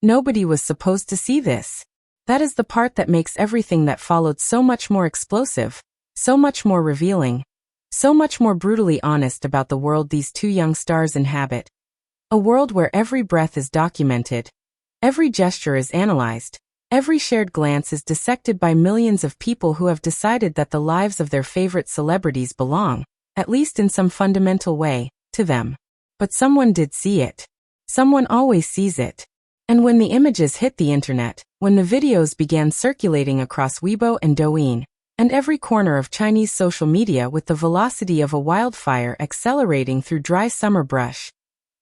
Nobody was supposed to see this. That is the part that makes everything that followed so much more explosive, so much more revealing, so much more brutally honest about the world these two young stars inhabit. A world where every breath is documented, every gesture is analyzed, every shared glance is dissected by millions of people who have decided that the lives of their favorite celebrities belong, at least in some fundamental way, to them. But someone did see it. Someone always sees it. And when the images hit the internet, when the videos began circulating across Weibo and Douyin, and every corner of Chinese social media with the velocity of a wildfire accelerating through dry summer brush,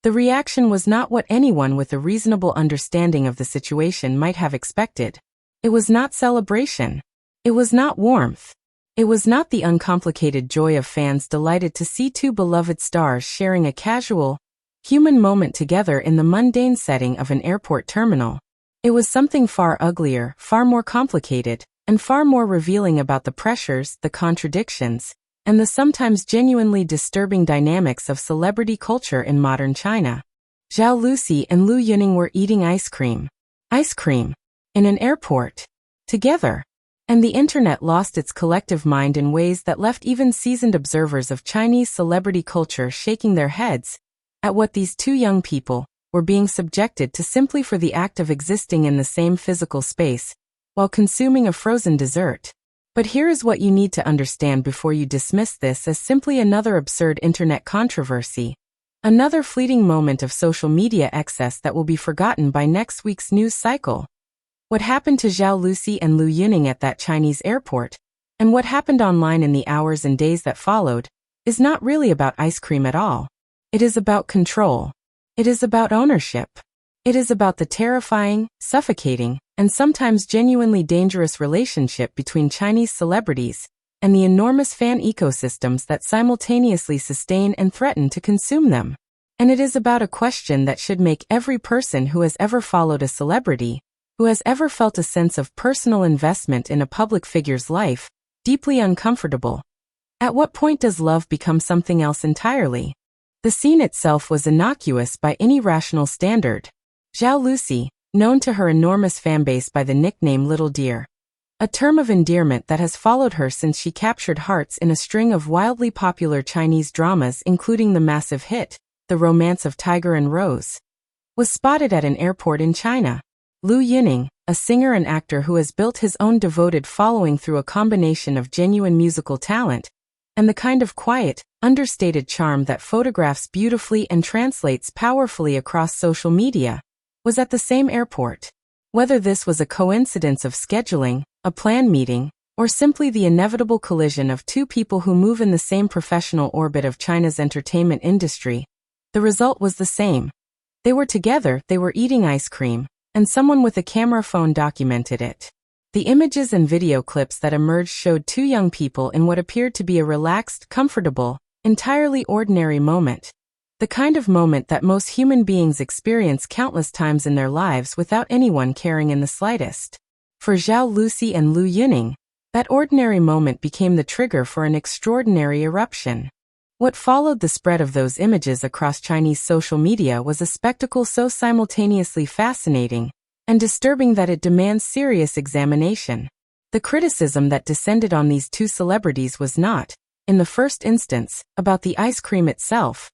the reaction was not what anyone with a reasonable understanding of the situation might have expected. It was not celebration. It was not warmth. It was not the uncomplicated joy of fans delighted to see two beloved stars sharing a casual, human moment together in the mundane setting of an airport terminal. It was something far uglier, far more complicated, and far more revealing about the pressures, the contradictions, and the sometimes genuinely disturbing dynamics of celebrity culture in modern China. Zhao Lusi and Liu Yuning were eating ice cream. Ice cream. In an airport. Together. And the internet lost its collective mind in ways that left even seasoned observers of Chinese celebrity culture shaking their heads at what these two young people were being subjected to simply for the act of existing in the same physical space, while consuming a frozen dessert. But here is what you need to understand before you dismiss this as simply another absurd internet controversy. Another fleeting moment of social media excess that will be forgotten by next week's news cycle. What happened to Zhao Lusi and Liu Yuning at that Chinese airport, and what happened online in the hours and days that followed, is not really about ice cream at all. It is about control. It is about ownership. It is about the terrifying, suffocating, and sometimes genuinely dangerous relationship between Chinese celebrities and the enormous fan ecosystems that simultaneously sustain and threaten to consume them. And it is about a question that should make every person who has ever followed a celebrity, who has ever felt a sense of personal investment in a public figure's life, deeply uncomfortable. At what point does love become something else entirely? The scene itself was innocuous by any rational standard. Zhao Lusi, known to her enormous fanbase by the nickname Little Deer, a term of endearment that has followed her since she captured hearts in a string of wildly popular Chinese dramas including the massive hit, The Romance of Tiger and Rose, was spotted at an airport in China. Liu Yuning, a singer and actor who has built his own devoted following through a combination of genuine musical talent and the kind of quiet, understated charm that photographs beautifully and translates powerfully across social media, was at the same airport. Whether this was a coincidence of scheduling, a planned meeting, or simply the inevitable collision of two people who move in the same professional orbit of China's entertainment industry, the result was the same. They were together, they were eating ice cream, and someone with a camera phone documented it. The images and video clips that emerged showed two young people in what appeared to be a relaxed, comfortable, entirely ordinary moment. The kind of moment that most human beings experience countless times in their lives without anyone caring in the slightest. For Zhao Lusi and Liu Yuning, that ordinary moment became the trigger for an extraordinary eruption. What followed the spread of those images across Chinese social media was a spectacle so simultaneously fascinating and disturbing that it demands serious examination. The criticism that descended on these two celebrities was not, in the first instance, about the ice cream itself,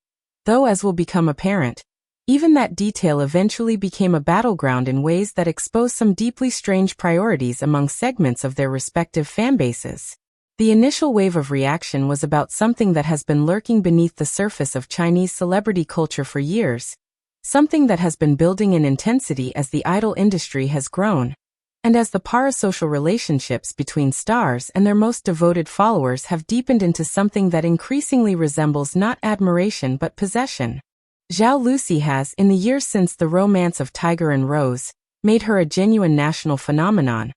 though as will become apparent, even that detail eventually became a battleground in ways that expose some deeply strange priorities among segments of their respective fanbases. The initial wave of reaction was about something that has been lurking beneath the surface of Chinese celebrity culture for years, something that has been building in intensity as the idol industry has grown, and as the parasocial relationships between stars and their most devoted followers have deepened into something that increasingly resembles not admiration but possession. Zhao Lusi has, in the years since The Romance of Tiger and Rose, made her a genuine national phenomenon,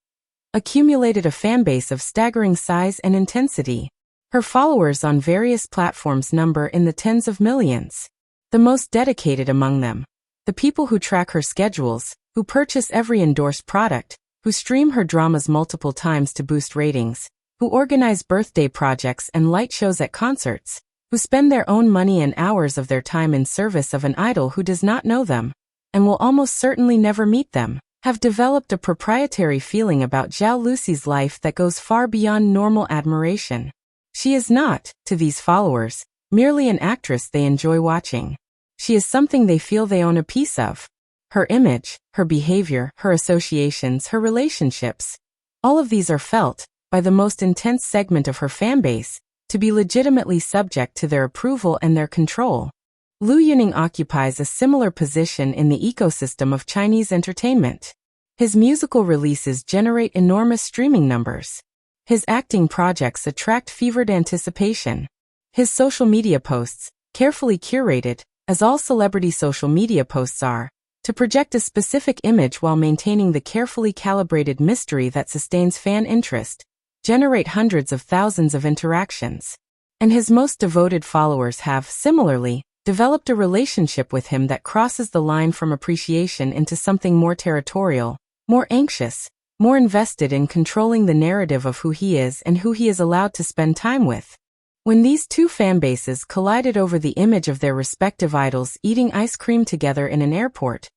accumulated a fanbase of staggering size and intensity. Her followers on various platforms number in the tens of millions. The most dedicated among them, the people who track her schedules, who purchase every endorsed product, who stream her dramas multiple times to boost ratings, who organize birthday projects and light shows at concerts, who spend their own money and hours of their time in service of an idol who does not know them, and will almost certainly never meet them, have developed a proprietary feeling about Zhao Lusi's life that goes far beyond normal admiration. She is not, to these followers, merely an actress they enjoy watching. She is something they feel they own a piece of. Her image, her behavior, her associations, her relationships, all of these are felt, by the most intense segment of her fanbase, to be legitimately subject to their approval and their control. Liu Yuning occupies a similar position in the ecosystem of Chinese entertainment. His musical releases generate enormous streaming numbers. His acting projects attract fevered anticipation. His social media posts, carefully curated, as all celebrity social media posts are, to project a specific image while maintaining the carefully calibrated mystery that sustains fan interest, generate hundreds of thousands of interactions. And his most devoted followers have, similarly, developed a relationship with him that crosses the line from appreciation into something more territorial, more anxious, more invested in controlling the narrative of who he is and who he is allowed to spend time with. When these two fanbases collided over the image of their respective idols eating ice cream together in an airport,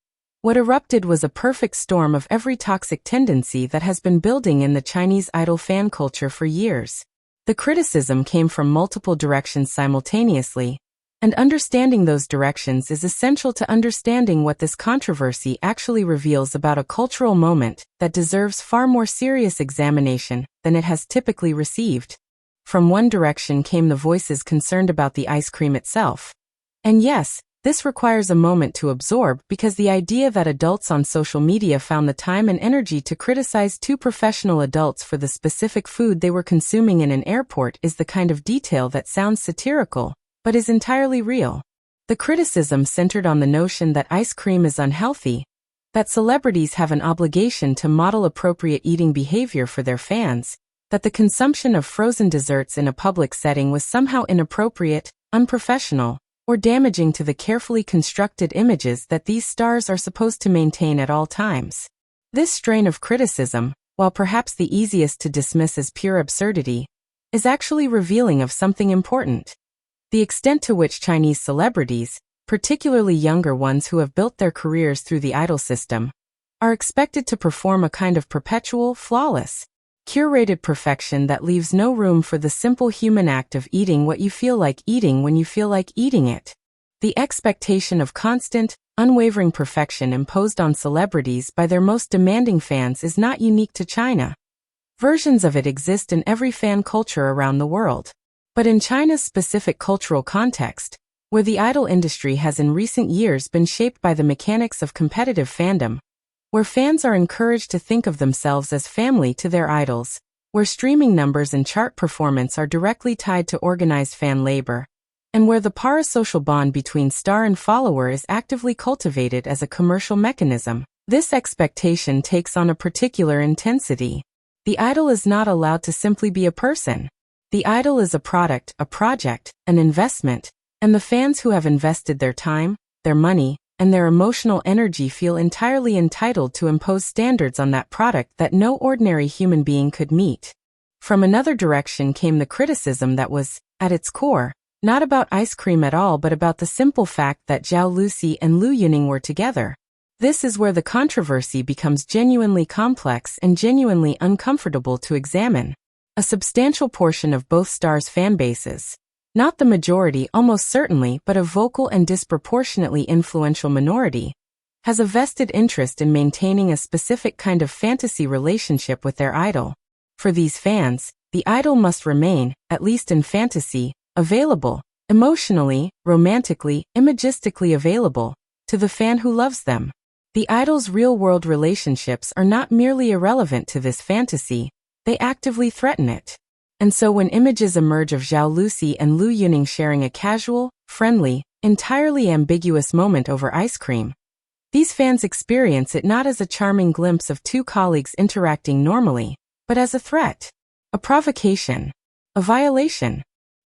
what erupted was a perfect storm of every toxic tendency that has been building in the Chinese idol fan culture for years. The criticism came from multiple directions simultaneously, and understanding those directions is essential to understanding what this controversy actually reveals about a cultural moment that deserves far more serious examination than it has typically received. From one direction came the voices concerned about the ice cream itself. And yes, this requires a moment to absorb because the idea that adults on social media found the time and energy to criticize two professional adults for the specific food they were consuming in an airport is the kind of detail that sounds satirical, but is entirely real. The criticism centered on the notion that ice cream is unhealthy, that celebrities have an obligation to model appropriate eating behavior for their fans, that the consumption of frozen desserts in a public setting was somehow inappropriate, unprofessional, or damaging to the carefully constructed images that these stars are supposed to maintain at all times. This strain of criticism, while perhaps the easiest to dismiss as pure absurdity, is actually revealing of something important. The extent to which Chinese celebrities, particularly younger ones who have built their careers through the idol system, are expected to perform a kind of perpetual, flawless, curated perfection that leaves no room for the simple human act of eating what you feel like eating when you feel like eating it. The expectation of constant, unwavering perfection imposed on celebrities by their most demanding fans is not unique to China. Versions of it exist in every fan culture around the world. But in China's specific cultural context, where the idol industry has in recent years been shaped by the mechanics of competitive fandom, where fans are encouraged to think of themselves as family to their idols, where streaming numbers and chart performance are directly tied to organized fan labor, and where the parasocial bond between star and follower is actively cultivated as a commercial mechanism, this expectation takes on a particular intensity. The idol is not allowed to simply be a person. The idol is a product, a project, an investment, and the fans who have invested their time, their money, and their emotional energy feel entirely entitled to impose standards on that product that no ordinary human being could meet. From another direction came the criticism that was, at its core, not about ice cream at all but about the simple fact that Zhao Lusi and Liu Yuning were together. This is where the controversy becomes genuinely complex and genuinely uncomfortable to examine. A substantial portion of both stars' fan bases, not the majority almost certainly but a vocal and disproportionately influential minority, has a vested interest in maintaining a specific kind of fantasy relationship with their idol. For these fans, the idol must remain, at least in fantasy, available, emotionally, romantically, imagistically available, to the fan who loves them. The idol's real-world relationships are not merely irrelevant to this fantasy, they actively threaten it. And so when images emerge of Zhao Lusi and Liu Yuning sharing a casual, friendly, entirely ambiguous moment over ice cream, these fans experience it not as a charming glimpse of two colleagues interacting normally, but as a threat, a provocation, a violation.